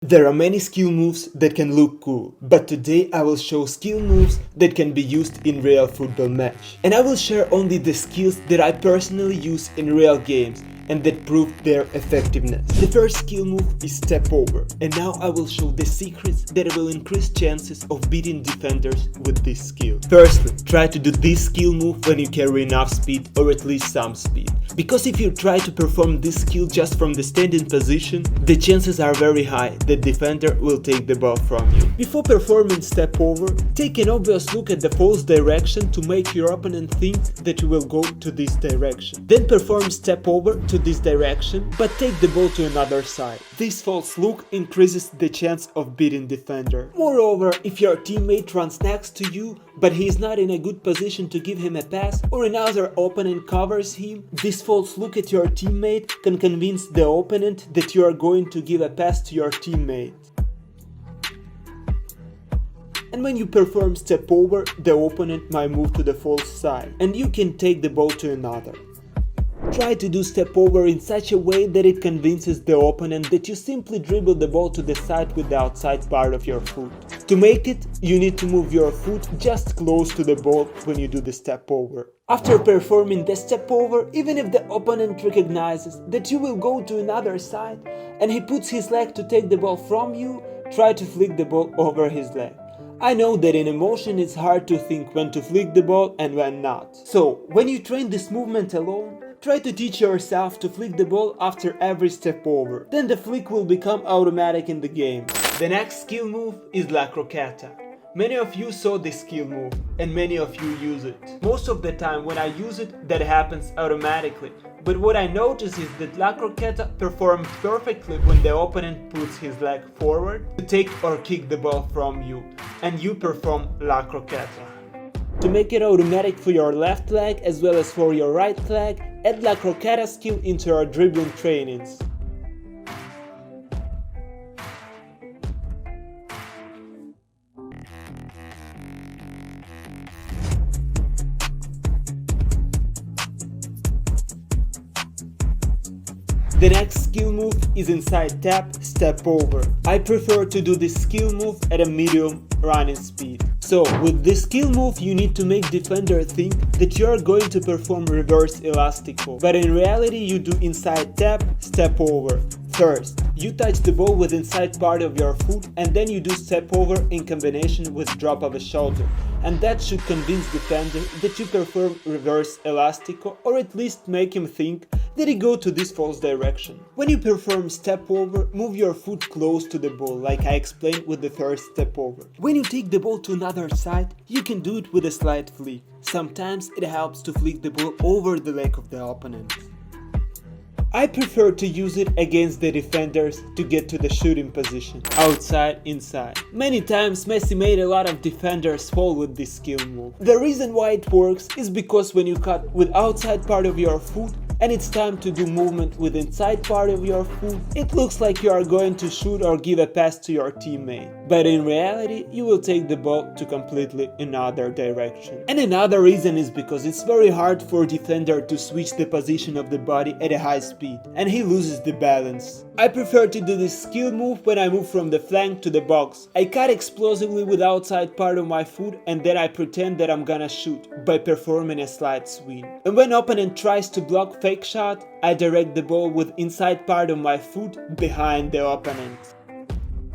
There are many skill moves that can look cool, but today I will show skill moves that can be used in real football match. And I will share only the skills that I personally use in real games and that proved their effectiveness. The first skill move is Stepover, and now I will show the secrets that will increase chances of beating defenders with this skill. Firstly, try to do this skill move when you carry enough speed or at least some speed. Because if you try to perform this skill just from the standing position, the chances are very high that defender will take the ball from you. Before performing step over, take an obvious look at the false direction to make your opponent think that you will go to this direction. Then perform step over to this direction, but take the ball to another side. This false look increases the chance of beating defender. Moreover, if your teammate runs next to you, but he is not in a good position to give him a pass, or another opponent covers him, this false look at your teammate can convince the opponent that you are going to give a pass to your teammate. And when you perform step over, the opponent might move to the false side, and you can take the ball to another. Try to do step over in such a way that it convinces the opponent that you simply dribble the ball to the side with the outside part of your foot. To make it, you need to move your foot just close to the ball when you do the step over. After performing the step over, even if the opponent recognizes that you will go to another side and he puts his leg to take the ball from you, try to flick the ball over his leg. I know that in emotion it's hard to think when to flick the ball and when not. So, when you train this movement alone, try to teach yourself to flick the ball after every step over. Then the flick will become automatic in the game. The next skill move is La Croqueta. Many of you saw this skill move and many of you use it. Most of the time when I use it, that happens automatically. But what I notice is that La Croqueta performs perfectly when the opponent puts his leg forward to take or kick the ball from you, and you perform La Croqueta. To make it automatic for your left leg as well as for your right leg, add La Croqueta skill into your dribbling trainings. The next skill move is inside tap, step over. I prefer to do this skill move at a medium running speed. So, with this skill move you need to make defender think that you are going to perform reverse elastico, but in reality you do inside tap, step over. First, you touch the ball with inside part of your foot and then you do step over in combination with drop of a shoulder, and that should convince defender that you perform reverse elastico, or at least make him think that he go to this false direction. When you perform step over, move your foot close to the ball like I explained with the first step over. When you take the ball to another side, you can do it with a slight flick. Sometimes it helps to flick the ball over the leg of the opponent. I prefer to use it against the defenders to get to the shooting position, outside, inside. Many times Messi made a lot of defenders fall with this skill move. The reason why it works is because when you cut with outside part of your foot and it's time to do movement with inside part of your foot, it looks like you are going to shoot or give a pass to your teammate. But in reality, you will take the ball to completely another direction. And another reason is because it's very hard for a defender to switch the position of the body at a high speed, and he loses the balance. I prefer to do this skill move when I move from the flank to the box. I cut explosively with outside part of my foot and then I pretend that I'm gonna shoot by performing a slight swing. And when opponent tries to block fake shot, I direct the ball with inside part of my foot behind the opponent.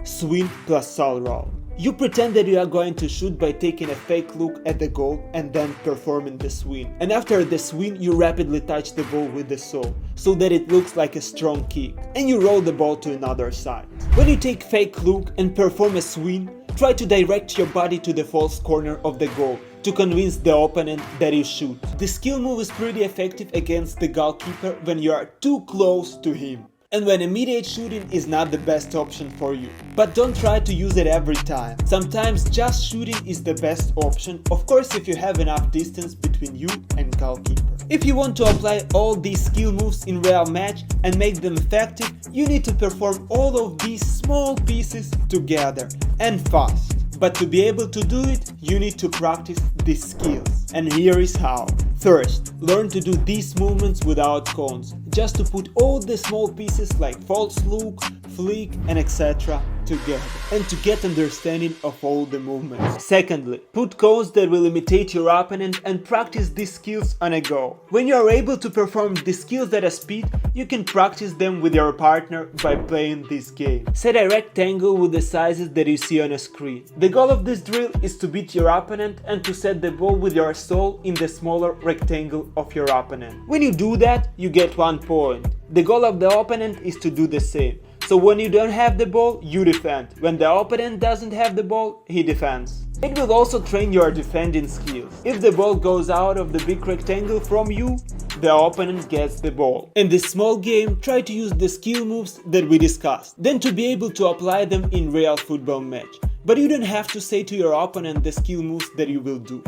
Swing plus sole roll. You pretend that you are going to shoot by taking a fake look at the goal and then performing the swing. And after the swing, you rapidly touch the ball with the sole, so that it looks like a strong kick, and you roll the ball to another side. When you take fake look and perform a swing, try to direct your body to the false corner of the goal to convince the opponent that you shoot. The skill move is pretty effective against the goalkeeper when you are too close to him, and when immediate shooting is not the best option for you. But don't try to use it every time. Sometimes just shooting is the best option, of course if you have enough distance between you and goalkeeper. If you want to apply all these skill moves in real match and make them effective, you need to perform all of these small pieces together and fast. But to be able to do it, you need to practice these skills. And here is how. First, learn to do these movements without cones, just to put all the small pieces like false look, flick and etc. together and to get understanding of all the movements. Secondly, put codes that will imitate your opponent and practice these skills on a go. When you are able to perform these skills at a speed, you can practice them with your partner by playing this game. Set a rectangle with the sizes that you see on a screen. The goal of this drill is to beat your opponent and to set the ball with your soul in the smaller rectangle of your opponent. When you do that, you get 1 point. The goal of the opponent is to do the same. So when you don't have the ball, you defend. When the opponent doesn't have the ball, he defends. It will also train your defending skills. If the ball goes out of the big rectangle from you, the opponent gets the ball. In this small game, try to use the skill moves that we discussed, then to be able to apply them in real football match. But you don't have to say to your opponent the skill moves that you will do.